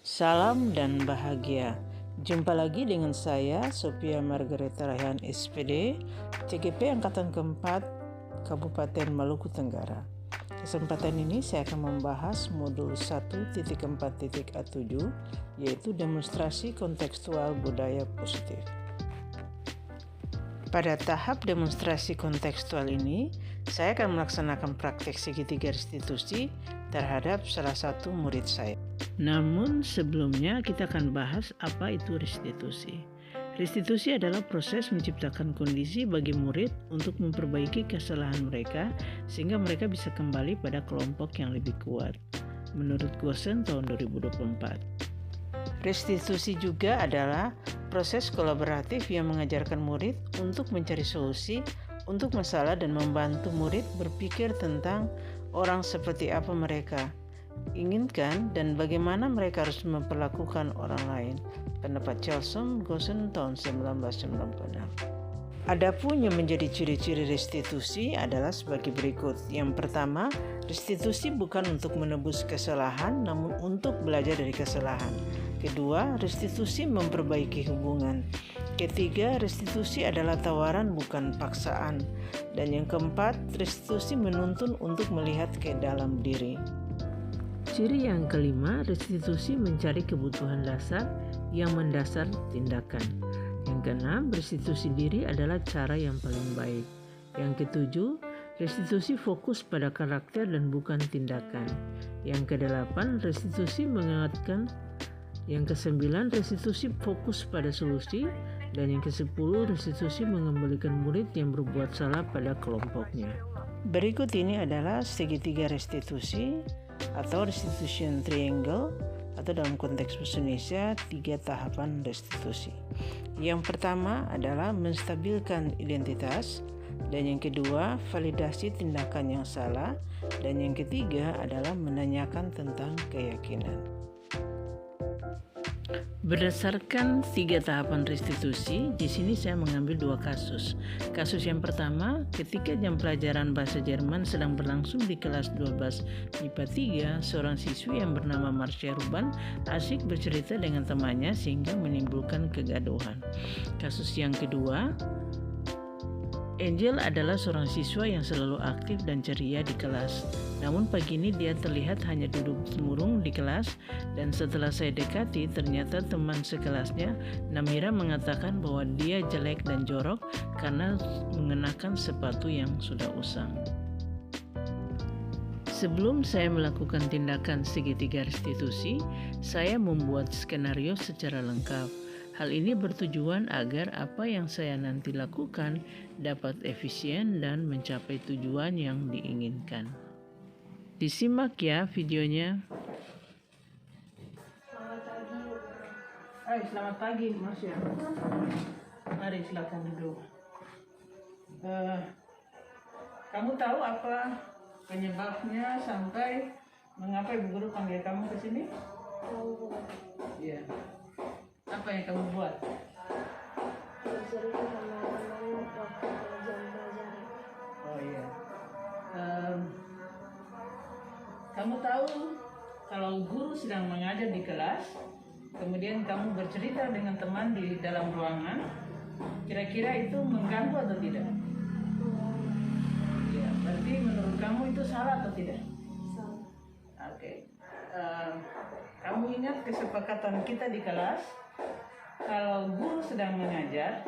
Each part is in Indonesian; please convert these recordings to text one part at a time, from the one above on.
Salam dan bahagia. Jumpa lagi dengan saya, Sophia Margareta Raihan SPD, TGP Angkatan keempat, Kabupaten Maluku Tenggara. Kesempatan ini saya akan membahas modul 1.4.A7, yaitu demonstrasi kontekstual budaya positif. Pada tahap demonstrasi kontekstual ini, saya akan melaksanakan praktek segitiga restitusi terhadap salah satu murid saya. Namun sebelumnya kita akan bahas apa itu restitusi. Restitusi adalah proses menciptakan kondisi bagi murid untuk memperbaiki kesalahan mereka sehingga mereka bisa kembali pada kelompok yang lebih kuat. Menurut Goosen tahun 2024. Restitusi juga adalah proses kolaboratif yang mengajarkan murid untuk mencari solusi untuk masalah dan membantu murid berpikir tentang orang seperti apa mereka inginkan dan bagaimana mereka harus memperlakukan orang lain. Pendapat Chelsom Goosen tahun 1996. Adapun yang menjadi ciri-ciri restitusi adalah sebagai berikut. Yang pertama, restitusi bukan untuk menebus kesalahan, namun untuk belajar dari kesalahan. Kedua, restitusi memperbaiki hubungan. Ketiga, restitusi adalah tawaran bukan paksaan. Dan yang keempat, restitusi menuntun untuk melihat ke dalam diri. Ciri yang kelima, restitusi mencari kebutuhan dasar yang mendasar tindakan. Yang keenam, restitusi diri adalah cara yang paling baik. Yang ketujuh, restitusi fokus pada karakter dan bukan tindakan. Yang kedelapan, restitusi mengingatkan. Yang kesembilan, restitusi fokus pada solusi. Dan yang kesepuluh, restitusi mengembalikan murid yang berbuat salah pada kelompoknya. Berikut ini adalah segitiga restitusi atau restitution triangle, atau dalam konteks bahasa Indonesia 3 tahapan restitusi. Yang pertama adalah menstabilkan identitas, dan yang kedua validasi tindakan yang salah, dan yang ketiga adalah menanyakan tentang keyakinan. Berdasarkan 3 tahapan restitusi, di sini saya mengambil 2 kasus. Kasus yang pertama, ketika jam pelajaran bahasa Jerman sedang berlangsung di kelas 12 MIPA 3, seorang siswi yang bernama Marcia Ruban asyik bercerita dengan temannya sehingga menimbulkan kegaduhan. Kasus yang kedua, Angel adalah seorang siswa yang selalu aktif dan ceria di kelas. Namun pagi ini dia terlihat hanya duduk murung di kelas, dan setelah saya dekati ternyata teman sekelasnya, Namira, mengatakan bahwa dia jelek dan jorok karena mengenakan sepatu yang sudah usang. Sebelum saya melakukan tindakan segitiga restitusi, saya membuat skenario secara lengkap. Hal ini bertujuan agar apa yang saya nanti lakukan dapat efisien dan mencapai tujuan yang diinginkan. Disimak ya videonya. Selamat pagi, Marcia. Mari silakan duduk. Kamu tahu apa penyebabnya sampai mengapa Ibu Guru panggil kamu ke sini? Tahu. Iya. Apa yang kamu buat? Cerita sama teman waktu jam pelajaran. Oh iya. Kamu tahu kalau guru sedang mengajar di kelas, kemudian kamu bercerita dengan teman di dalam ruangan, kira-kira itu mengganggu atau tidak? Ya, berarti menurut kamu itu salah atau tidak? Salah. Oke. Kamu ingat kesepakatan kita di kelas? Kalau guru sedang mengajar,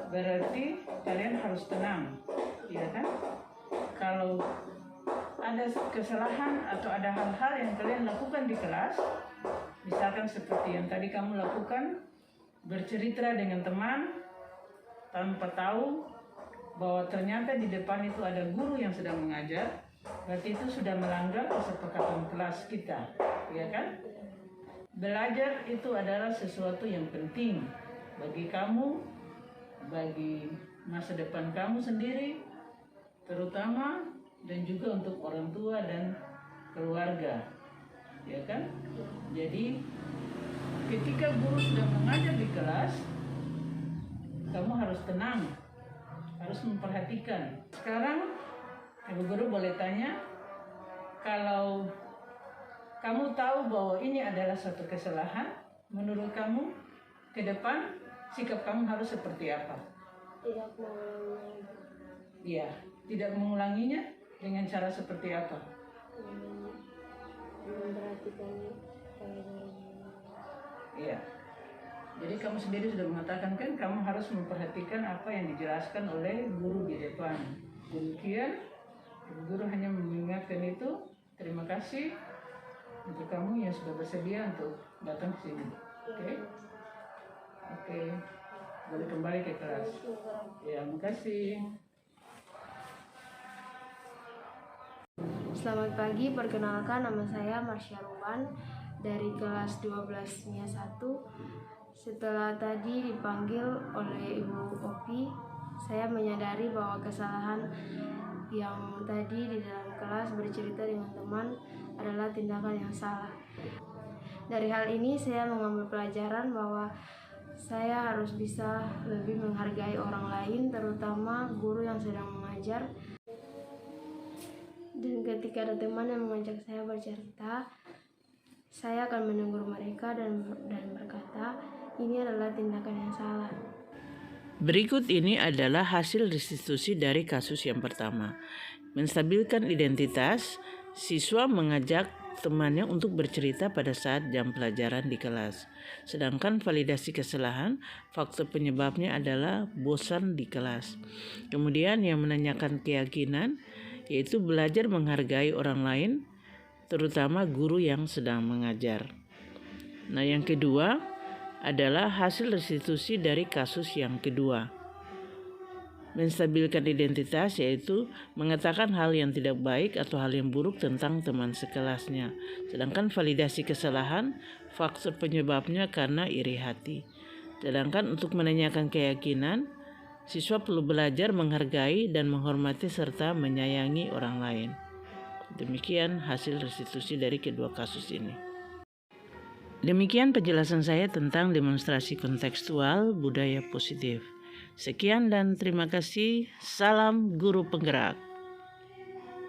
berarti kalian harus tenang, ya kan? Kalau ada kesalahan atau ada hal-hal yang kalian lakukan di kelas, misalkan seperti yang tadi kamu lakukan, bercerita dengan teman tanpa tahu bahwa ternyata di depan itu ada guru yang sedang mengajar, berarti itu sudah melanggar kesepakatan kelas kita, ya kan? Belajar itu adalah sesuatu yang penting bagi kamu, bagi masa depan kamu sendiri, terutama, dan juga untuk orang tua dan keluarga, ya kan? Jadi ketika guru sedang mengajar di kelas, kamu harus tenang, harus memperhatikan. Sekarang Ibu Guru boleh tanya, kalau kamu tahu bahwa ini adalah suatu kesalahan, menurut kamu ke depan sikap kamu harus seperti apa? Tidak mengulangi. Iya, tidak mengulanginya dengan cara seperti apa? Memperhatikan pelajaran. Iya. Jadi kamu sendiri sudah mengatakan kan kamu harus memperhatikan apa yang dijelaskan oleh guru di depan. Demikian, guru hanya mengingatkan itu. Terima kasih untuk kamu yang sudah bersedia untuk datang ke sini. Oke? Oke. Boleh kembali ke kelas. Ya, makasih. Selamat pagi, perkenalkan nama saya Marsha Ruban dari kelas 12 MIA 1. Setelah tadi dipanggil oleh Ibu Opi, saya menyadari bahwa kesalahan yang tadi di dalam kelas bercerita dengan teman adalah tindakan yang salah. Dari hal ini saya mengambil pelajaran bahwa saya harus bisa lebih menghargai orang lain, terutama guru yang sedang mengajar. Dan ketika ada teman yang mengajak saya bercerita, saya akan menegur mereka dan berkata, ini adalah tindakan yang salah. Berikut ini adalah hasil restitusi dari kasus yang pertama. Menstabilkan identitas, siswa mengajak temannya untuk bercerita pada saat jam pelajaran di kelas. Sedangkan validasi kesalahan, faktor penyebabnya adalah bosan di kelas. Kemudian yang menanyakan keyakinan, yaitu belajar menghargai orang lain, terutama guru yang sedang mengajar. Nah, yang kedua adalah hasil restitusi dari kasus yang kedua. Menstabilkan identitas, yaitu mengatakan hal yang tidak baik atau hal yang buruk tentang teman sekelasnya. Sedangkan validasi kesalahan, faktor penyebabnya karena iri hati. Sedangkan untuk menanyakan keyakinan, siswa perlu belajar menghargai dan menghormati serta menyayangi orang lain. Demikian hasil restitusi dari kedua kasus ini. Demikian penjelasan saya tentang demonstrasi kontekstual budaya positif. Sekian dan terima kasih. Salam guru penggerak.